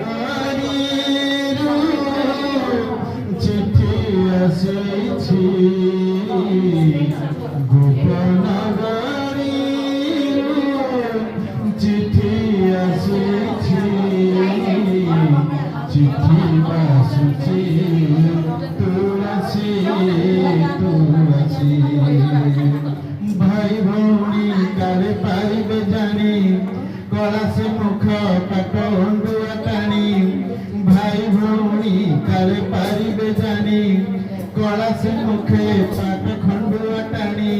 গোপনগরীরু চিঠি আসিছি গোপনগরীরু চিঠি আসিছি চিঠি বাসুছি তুলসী তুলসী ভাই ভৌণী কারে পাইবে জানি গলা সে মুখ কাট অন্ডুয়া টানি ভাই ভৌণী কারে পাইবে জানি গলা সে মুখে পাট খন্ডুয়া টানি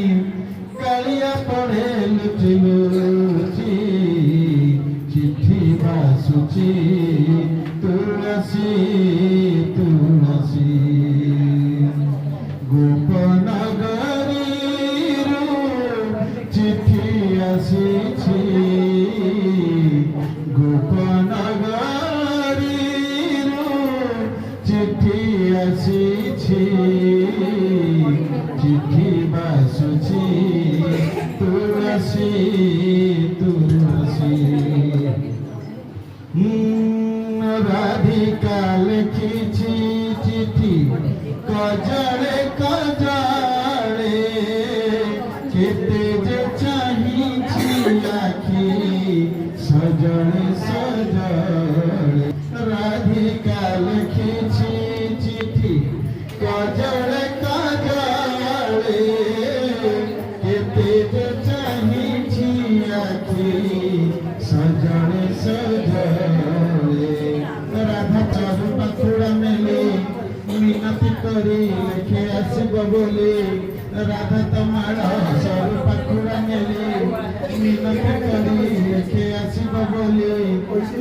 কালিয়া পড়ে লুচি লুচি চিঠি বাসুচি তুলসী তুলসী গোপনগরীরু চিঠি আসিছি গোপনগরীরু চিঠি আসিছি চিঠি বাসুছি তুলসী তুলসী রাধিকা লিখিছি চিঠি কজলে কজলে কেতে যে চাহিছি আখি সজলে সজলে রাধিকা লিখিছি চিঠি কজলে কজলে কেতে যে চাহিছি আখি সজলে সজলে রাধা চারু পাখুড়া মেলে মিনতি করি লেখে আসিব বলে রাধা তোমার চারু পাখুড়া মেলে মিনতি করি লেখে আসিব বলে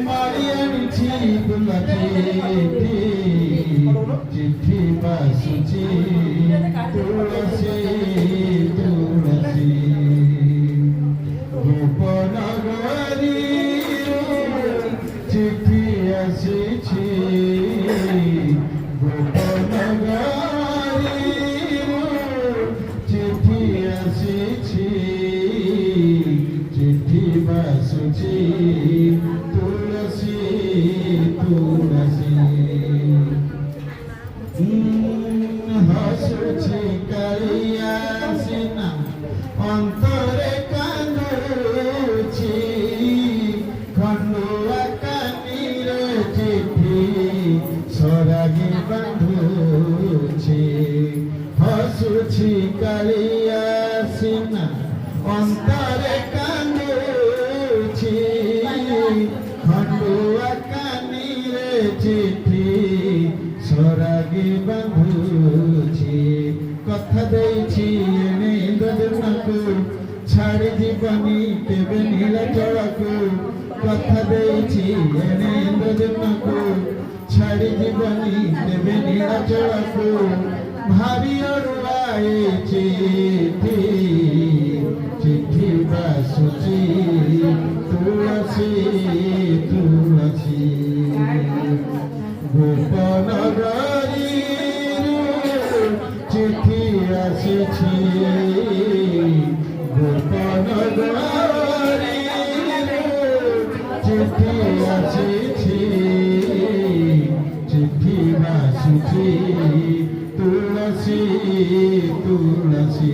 মারি আনিছি দুলতি চিঠি বাসুছি তুলসী তুলসী গোপনগরীরু চিঠি আসিছি গোপনগরীরু চিঠি আসিছি চিঠি বাসুছি তুলসী তুলসী হসুছি কালিয়া সিনা অন্তরে কান্দুছি খন্ডুয়া কানিরে চিঠি সরাগি বাঁধুছি হসুছি কালিয়া সিনা অন্তরে কান্দুছি খন্ডুয়া কানিরে চিঠি সরাগি বাঁধুছি কথা ଦେଇছি এনে ইন্দ্রদেবনাକୁ ছাড়ি জীবনী কেবে নীল জଳକୁ কথা ଦେଇছি এনে ইন্দ্রদেবনাକୁ ছাড়ি জীবনী কেবে নীল জଳକୁ ভারি অড়ুয়া এই চিঠি চিঠি বাসুছি তুলসী তুলসী গোপনগরীরু চিঠি আসিছি গোপনগরীরু চিঠি আসিছি চিঠি বাসুছি তুলসী তুলসী